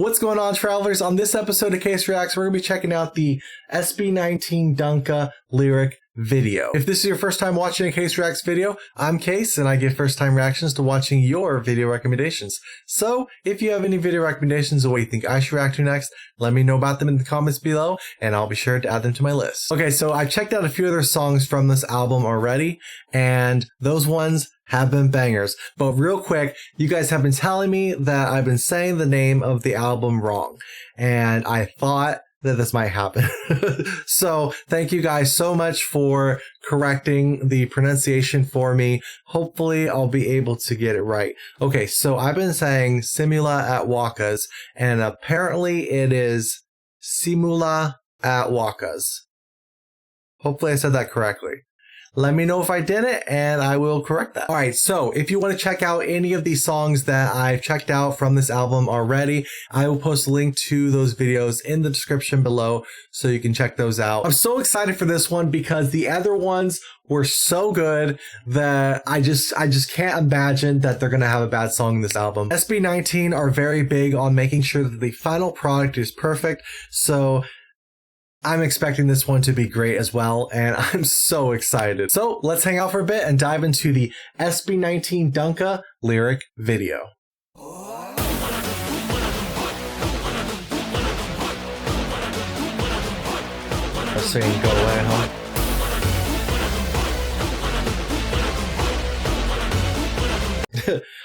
What's going on, travelers? On this episode of Case Reacts, we're going to be checking out the SB19 Dunka lyric video. If this is your first time watching a Case Reacts video, I'm Case, and I give first-time reactions to watching your video recommendations. So, if you have any video recommendations of what you think I should react to next, let me know about them in the comments below, and I'll be sure to add them to my list. Okay, so I've checked out a few other songs from this album already, and those ones have been bangers. But real quick, you guys have been telling me that I've been saying the name of the album wrong, and I thought that this might happen. So thank you guys so much for correcting the pronunciation for me. Hopefully I'll be able to get it right. Okay, so I've been saying Simula at Wakas, and apparently it is Simula at Wakas. Hopefully I said that correctly. Let me know if I didn't, and I will correct that. Alright, so if you want to check out any of these songs that I've checked out from this album already, I will post a link to those videos in the description below so you can check those out. I'm so excited for this one because the other ones were so good that I just can't imagine that they're going to have a bad song in this album. SB19 are very big on making sure that the final product is perfect, so I'm expecting this one to be great as well, and I'm so excited. So let's hang out for a bit and dive into the SB19 Dunka lyric video. I'm saying go away, huh?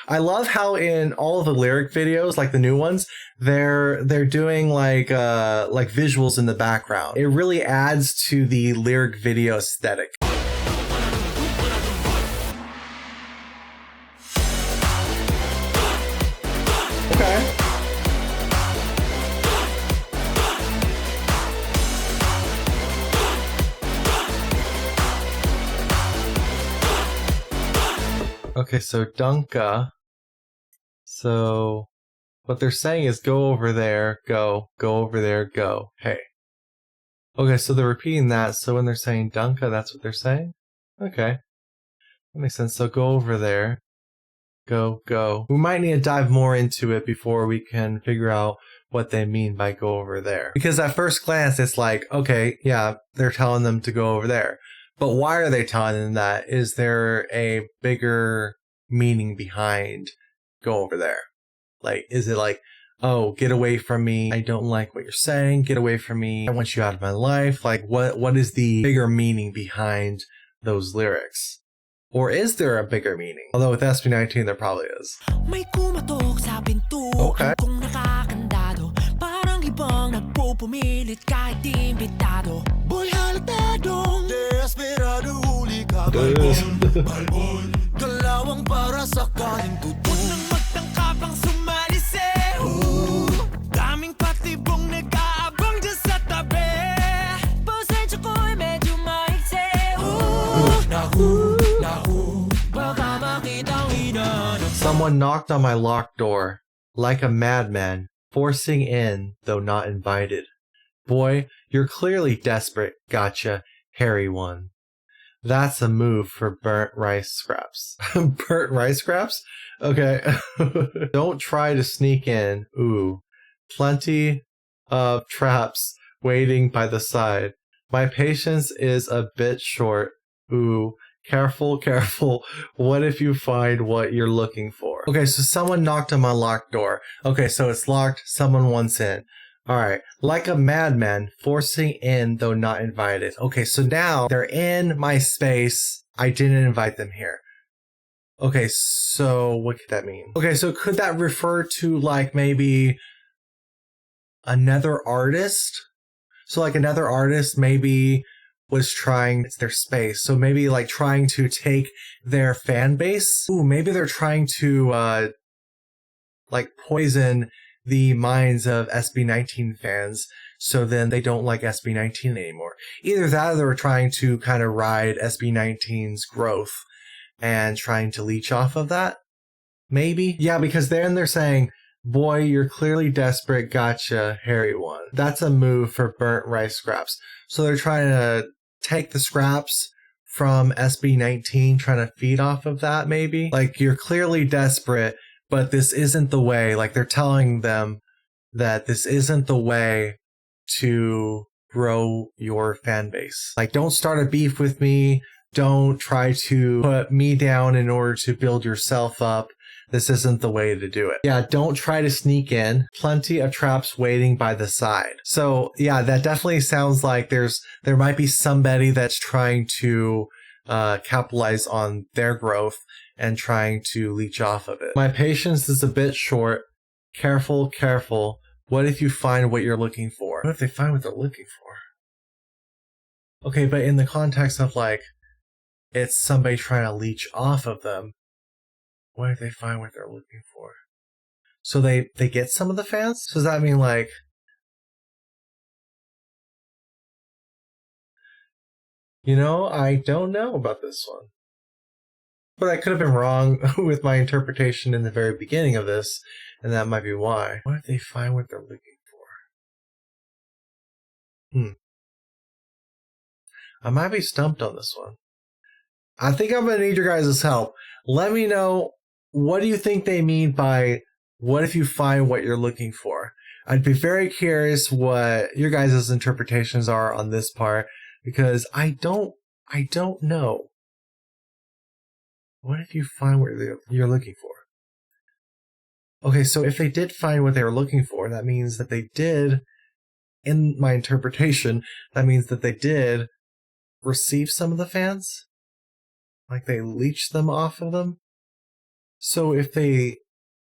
I love how in all of the lyric videos, like the new ones, they're doing like visuals in the background. It really adds to the lyric video aesthetic. Okay. Okay, so Dunka. So what they're saying is go over there, go over there, go. Hey. Okay, so they're repeating that. So when they're saying Dunka, that's what they're saying? Okay. That makes sense. So go over there, go. We might need to dive more into it before we can figure out what they mean by go over there. Because at first glance, it's like, okay, yeah, they're telling them to go over there. But why are they telling them that? Is there a bigger meaning behind go over there? Like, is it like, oh, get away from me, I don't like what you're saying, get away from me, I want you out of my life? Like, what is the bigger meaning behind those lyrics? Or is there a bigger meaning? Although with SB19 there probably is. Okay. Someone knocked on my locked door, like a madman, forcing in, though not invited. Boy, you're clearly desperate, gotcha, hairy one. That's a move for burnt rice scraps. Burnt rice scraps? Okay. Don't try to sneak in. Ooh. Plenty of traps waiting by the side. My patience is a bit short. Ooh. Careful. What if you find what you're looking for? Okay, so someone knocked on my locked door. Okay, so it's locked. Someone wants in. Alright, like a madman, forcing in though not invited. Okay, so now they're in my space. I didn't invite them here. Okay, so what could that mean? Okay, so could that refer to like maybe another artist? So like another artist maybe was trying, it's their space. So maybe like trying to take their fan base. Ooh, maybe they're trying to like poison the minds of SB19 fans, so then they don't like SB19 anymore. Either that or they were trying to kind of ride SB19's growth and trying to leech off of that. Maybe? Yeah, because then they're saying, boy, you're clearly desperate, gotcha, hairy one. That's a move for burnt rice scraps. So they're trying to take the scraps from SB19, trying to feed off of that maybe? Like, you're clearly desperate, but this isn't the way. Like, they're telling them that this isn't the way to grow your fan base. Like, don't start a beef with me. Don't try to put me down in order to build yourself up. This isn't the way to do it. Yeah, don't try to sneak in. Plenty of traps waiting by the side. So yeah, that definitely sounds like there might be somebody that's trying to capitalize on their growth and trying to leech off of it. My patience is a bit short. Careful, careful. What if you find what you're looking for? What if they find what they're looking for? Okay, but in the context of like, it's somebody trying to leech off of them, what if they find what they're looking for? So they get some of the fans? So does that mean like, you know, I don't know about this one. But I could have been wrong with my interpretation in the very beginning of this, and that might be why. What if they find what they're looking for? I might be stumped on this one. I think I'm going to need your guys' help. Let me know, what do you think they mean by what if you find what you're looking for? I'd be very curious what your guys' interpretations are on this part, because I don't know. What if you find what you're looking for? Okay, so if they did find what they were looking for, that means that they did, in my interpretation, that means that they did receive some of the fans? Like they leached them off of them? So if they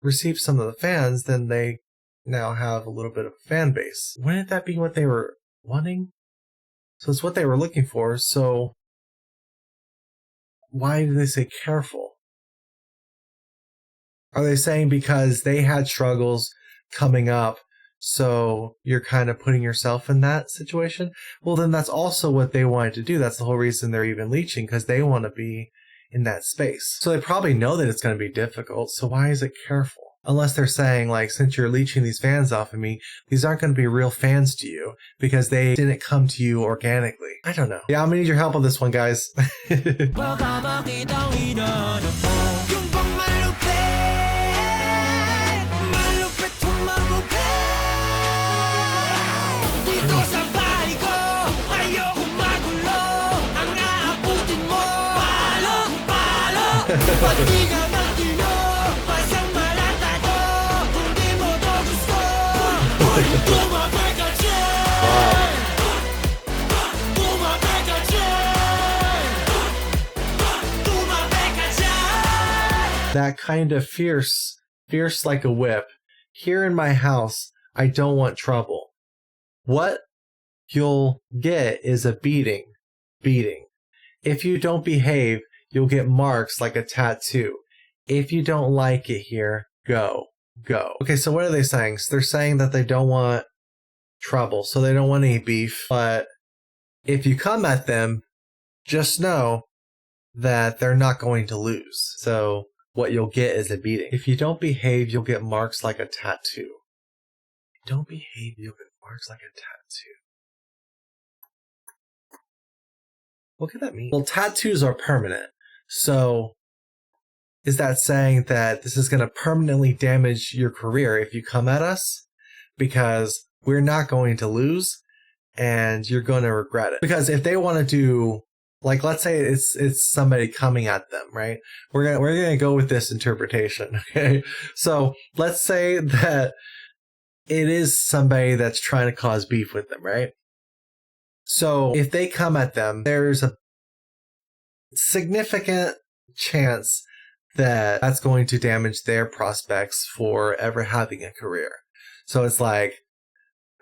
receive some of the fans, then they now have a little bit of a fan base. Wouldn't that be what they were wanting? So it's what they were looking for, so why do they say careful? Are they saying because they had struggles coming up, so you're kind of putting yourself in that situation? Well, then that's also what they wanted to do. That's the whole reason they're even leeching, because they want to be in that space. So they probably know that it's going to be difficult, so why is it careful? Unless they're saying, like, since you're leeching these fans off of me, these aren't going to be real fans to you because they didn't come to you organically. I don't know. Yeah, I'm going to need your help on this one, guys. That kind of fierce like a whip. Here in my house, I don't want trouble. What you'll get is a beating. If you don't behave, you'll get marks like a tattoo. If you don't like it here, go. Okay, so what are they saying? So they're saying that they don't want trouble, so they don't want any beef. But if you come at them, just know that they're not going to lose. So what you'll get is a beating. If you don't behave, you'll get marks like a tattoo. If you don't behave, you'll get marks like a tattoo. What could that mean? Well, tattoos are permanent. So is that saying that this is going to permanently damage your career if you come at us? Because we're not going to lose and you're going to regret it. Because if they want to do, like, let's say it's somebody coming at them, right? We're going to go with this interpretation, okay? So let's say that it is somebody that's trying to cause beef with them, right? So if they come at them, there's a significant chance that that's going to damage their prospects for ever having a career. So it's like,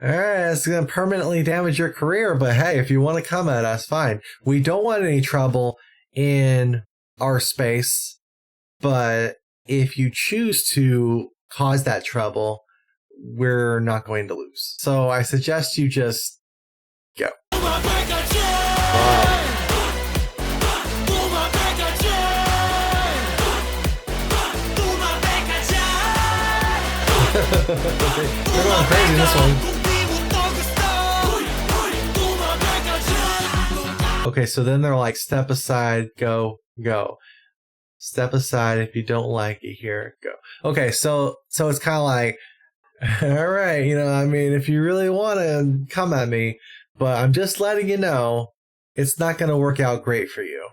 all right, it's going to permanently damage your career, but hey, if you want to come at us, fine. We don't want any trouble in our space, but if you choose to cause that trouble, we're not going to lose. So I suggest you just go. Wow. They're going crazy in this one. Okay, so then they're like, step aside, go. Step aside if you don't like it here, go. Okay, so it's kind of like, All right, I mean, if you really want to come at me, but I'm just letting you know it's not going to work out great for you.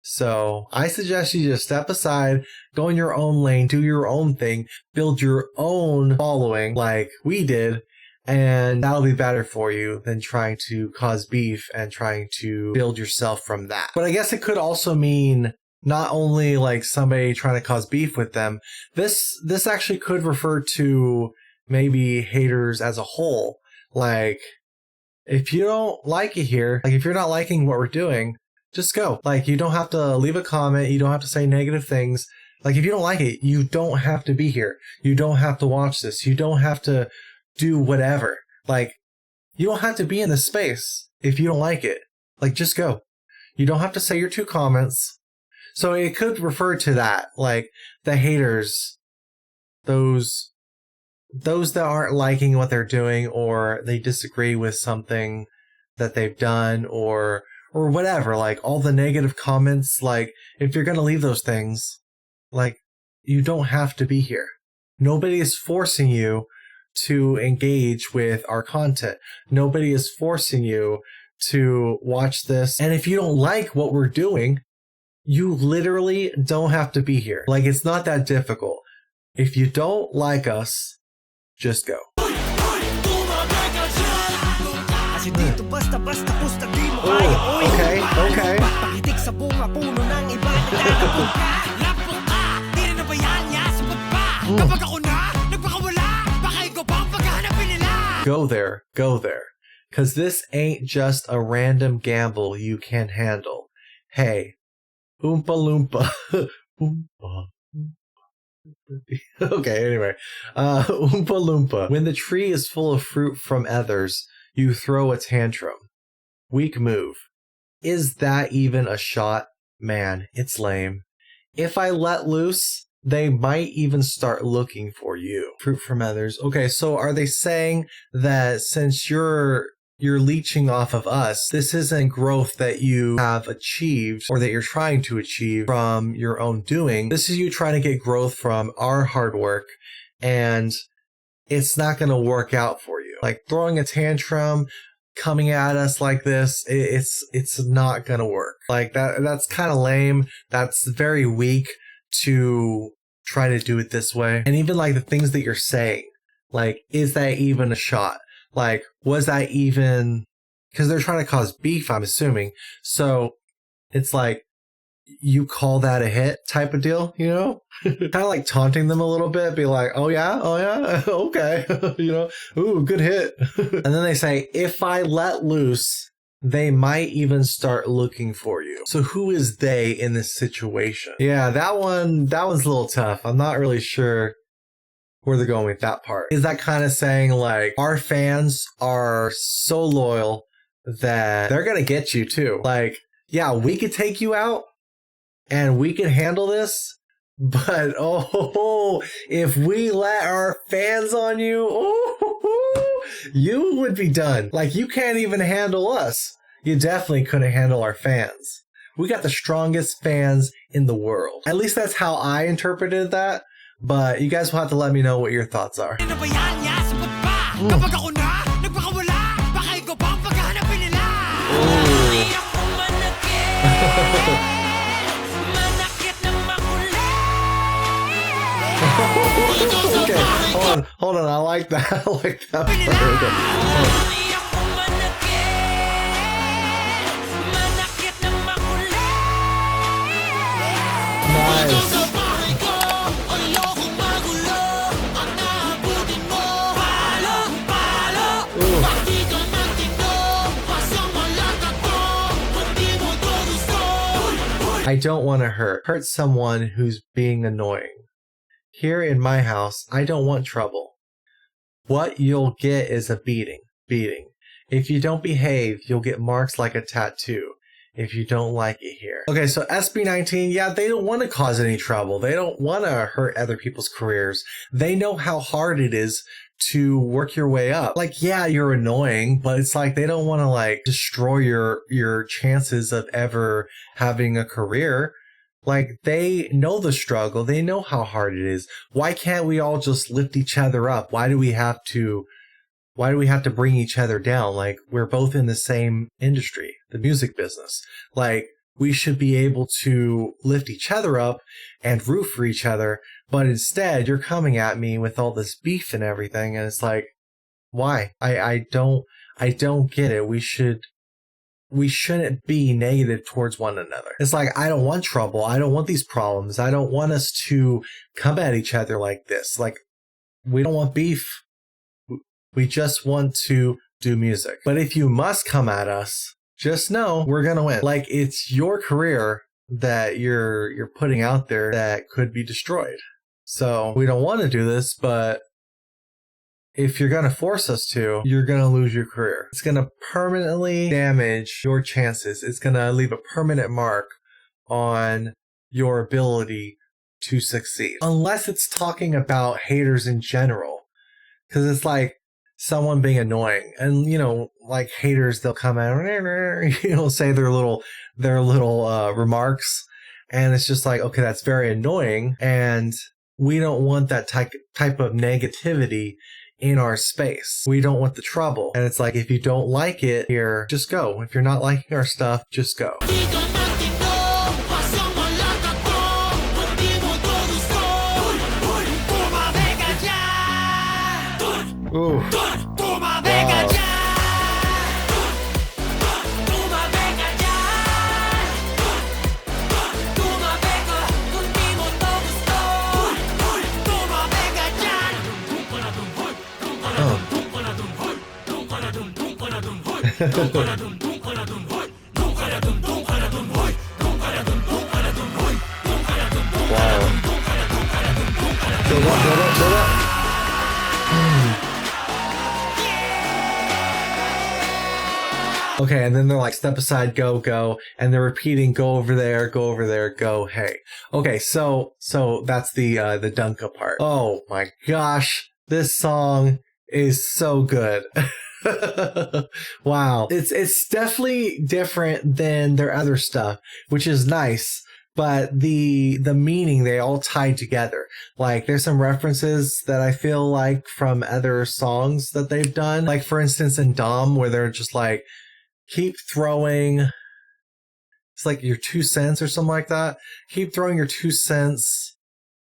So I suggest you just step aside, go in your own lane, do your own thing, build your own following like we did, and that'll be better for you than trying to cause beef and trying to build yourself from that. But I guess it could also mean not only like somebody trying to cause beef with them, this actually could refer to maybe haters as a whole. Like, if you don't like it here, like if you're not liking what we're doing, just go. Like, you don't have to leave a comment. You don't have to say negative things. Like, if you don't like it, you don't have to be here. You don't have to watch this. You don't have to do whatever. Like, you don't have to be in this space if you don't like it. Like, just go. You don't have to say your 2 comments. So it could refer to that. Like, the haters, those that aren't liking what they're doing, or they disagree with something that they've done, or whatever, like all the negative comments, like if you're going to leave those things, like you don't have to be here. Nobody is forcing you to engage with our content. Nobody is forcing you to watch this. And if you don't like what we're doing, you literally don't have to be here. Like, it's not that difficult. If you don't like us, just go. Okay. Go there. Because this ain't just a random gamble you can handle. Hey, Oompa Loompa. Oompa. Okay, anyway. Oompa Loompa. When the tree is full of fruit from others, you throw a tantrum. Weak move. Is that even a shot? Man, it's lame. If I let loose, they might even start looking for you. Fruit from others. Okay, so are they saying that since you're leeching off of us, this isn't growth that you have achieved or that you're trying to achieve from your own doing? This is you trying to get growth from our hard work, and it's not going to work out for you. Like, throwing a tantrum, coming at us like this, it's not going to work. Like, that's kind of lame. That's very weak to try to do it this way. And even like the things that you're saying, like, is that even a shot? Like, was that even, because they're trying to cause beef, I'm assuming. So it's like, you call that a hit type of deal, kind of like taunting them a little bit, be like, oh yeah, okay, ooh, good hit. And then they say, if I let loose, they might even start looking for you. So who is they in this situation? Yeah, that one's a little tough. I'm not really sure where they're going with that part. Is that kind of saying like, our fans are so loyal that they're gonna get you too? Like, yeah, we could take you out and we can handle this, but if we let our fans on you, you would be done. Like, you can't even handle us. You definitely couldn't handle our fans. We got the strongest fans in the world. At least that's how I interpreted that, but you guys will have to let me know what your thoughts are. Okay, hold on. I like that. I like that part. Nice. I don't want to hurt someone who's being annoying. Here in my house, I don't want trouble. What you'll get is a beating. If you don't behave, you'll get marks like a tattoo. If you don't like it here. Okay, so SB19, yeah, they don't want to cause any trouble. They don't want to hurt other people's careers. They know how hard it is to work your way up. Like, yeah, you're annoying, but it's like they don't want to like destroy your chances of ever having a career. Like, they know the struggle. They know how hard it is. Why can't we all just lift each other up? Why do we have to bring each other down? Like, we're both in the same industry, the music business. Like, we should be able to lift each other up and root for each other. But instead, you're coming at me with all this beef and everything. And it's like, why? I don't get it. We shouldn't be negative towards one another. It's like, I don't want trouble. I don't want these problems. I don't want us to come at each other like this. Like, we don't want beef. We just want to do music. But if you must come at us, just know we're going to win. Like, it's your career that you're putting out there that could be destroyed. So we don't want to do this, but if you're going to force us to, you're going to lose your career. It's going to permanently damage your chances. It's going to leave a permanent mark on your ability to succeed. Unless it's talking about haters in general. Because it's like someone being annoying. And, you know, like haters, they'll come out, you know, say their little remarks. And it's just like, okay, that's very annoying. And we don't want that type of negativity in our space. We don't want the trouble. And it's like, if you don't like it here, just go. If you're not liking our stuff, just go. Ooh. Wow. Build up. Okay, and then they're like, step aside, go, and they're repeating, go over there, go, hey. Okay, so that's the Dunka part. Oh my gosh, this song is so good. Wow. It's definitely different than their other stuff, which is nice, but the meaning, they all tie together. Like, there's some references that I feel like from other songs that they've done. Like, for instance, in Dom, where they're just like, keep throwing, it's like your 2 cents or something like that. Keep throwing your 2 cents.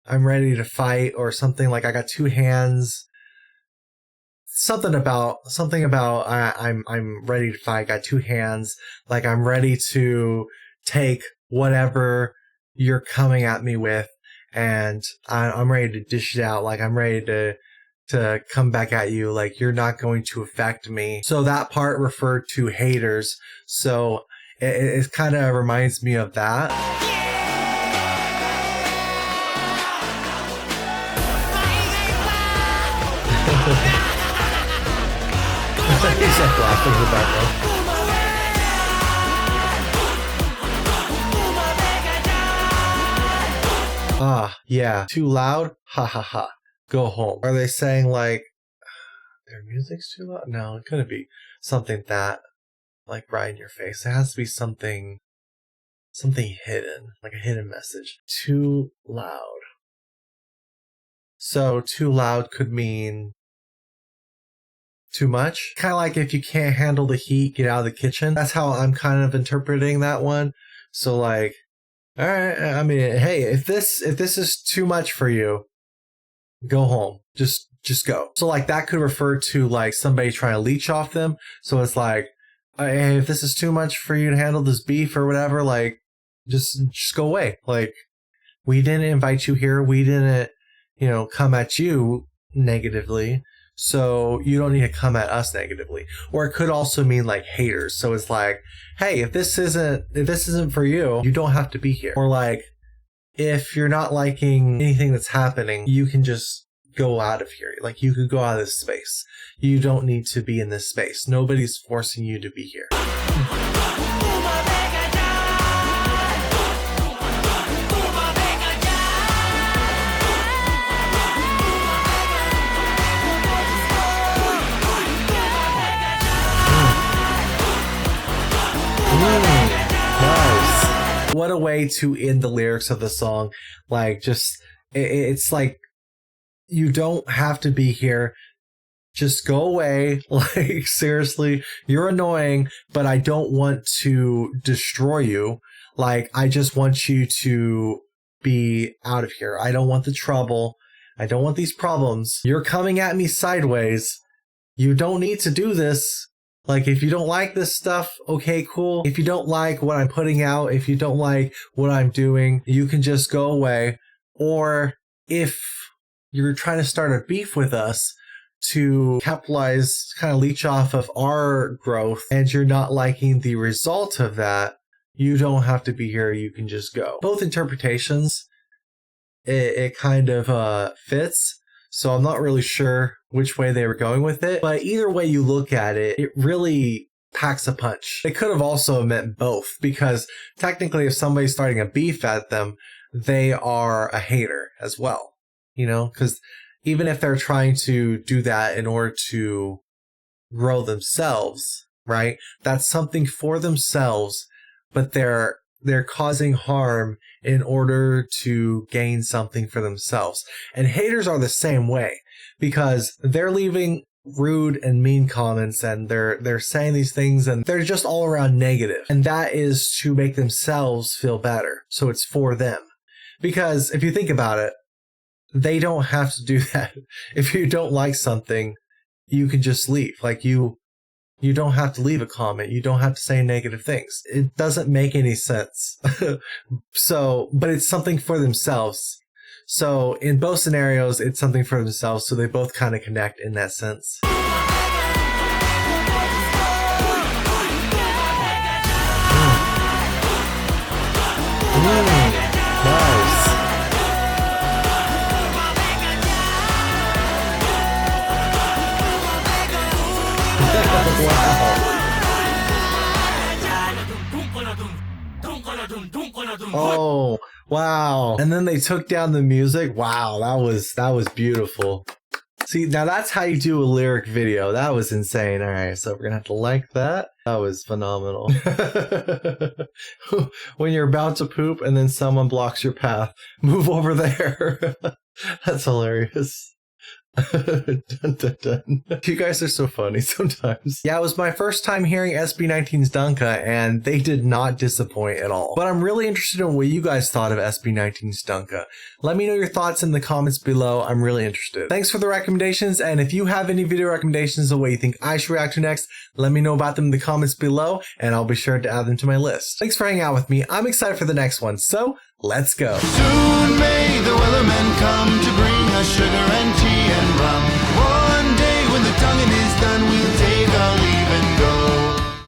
I'm ready to fight, or something like, I got 2 hands. Something about I'm ready to fight. Got 2 hands. Like, I'm ready to take whatever you're coming at me with, and I'm ready to dish it out. Like, I'm ready to come back at you. Like, you're not going to affect me. So that part referred to haters. So it kind of reminds me of that. He's like laughing in the background. Ah, yeah. Too loud? Ha ha ha. Go home. Are they saying like, their music's too loud? No, it couldn't be something that, like, right in your face. It has to be something hidden, like a hidden message. Too loud. So too loud could mean too much. Kind of like, if you can't handle the heat, get out of the kitchen. That's how I'm kind of interpreting that one. So like, all right, I mean, hey, if this is too much for you, go home. Just go. So like, that could refer to like somebody trying to leech off them. So it's like, hey, if this is too much for you to handle, this beef or whatever, like, just go away. Like, we didn't invite you here. We didn't, come at you negatively. So you don't need to come at us negatively. Or it could also mean like haters. So it's like, hey, if this isn't for you, you don't have to be here. Or like, if you're not liking anything that's happening, you can just go out of here. Like, you could go out of this space. You don't need to be in this space. Nobody's forcing you to be here. Nice. What a way to end the lyrics of the song. Like, just, it's like, you don't have to be here. Just go away. Like, seriously, you're annoying, but I don't want to destroy you. Like, I just want you to be out of here. I don't want the trouble. I don't want these problems. You're coming at me sideways. You don't need to do this. Like, if you don't like this stuff, okay, cool. If you don't like what I'm putting out, if you don't like what I'm doing, you can just go away. Or if you're trying to start a beef with us to capitalize, kind of leech off of our growth, and you're not liking the result of that, you don't have to be here. You can just go. Both interpretations, it kind of fits. So I'm not really sure which way they were going with it. But either way you look at it, it really packs a punch. It could have also meant both, because technically if somebody's starting a beef at them, they are a hater as well. You know, because even if they're trying to do that in order to grow themselves, right? That's something for themselves, but they're causing harm in order to gain something for themselves. And haters are the same way, because they're leaving rude and mean comments, and they're saying these things, and they're just all around negative. And that is to make themselves feel better. So it's for them. Because if you think about it, they don't have to do that. If you don't like something, you can just leave. Like, you don't have to leave a comment. You don't have to say negative things. It doesn't make any sense. So, but it's something for themselves. So in both scenarios, it's something for themselves. So they both kind of connect in that sense. Nice. Oh, wow. And then they took down the music. Wow, that was beautiful. See, now that's how you do a lyric video. That was insane. All right, so we're going to have to like that. That was phenomenal. When you're about to poop and then someone blocks your path, move over there. That's hilarious. Dun, dun, dun. You guys are so funny sometimes. Yeah, it was my first time hearing SB19's Dunka, and they did not disappoint at all. But I'm really interested in what you guys thought of SB19's Dunka. Let me know your thoughts in the comments below. I'm really interested. Thanks for the recommendations, and if you have any video recommendations of what you think I should react to next, let me know about them in the comments below, and I'll be sure to add them to my list. Thanks for hanging out with me. I'm excited for the next one, so let's go. Soon may the weathermen come to bring us sugar and tea and rum.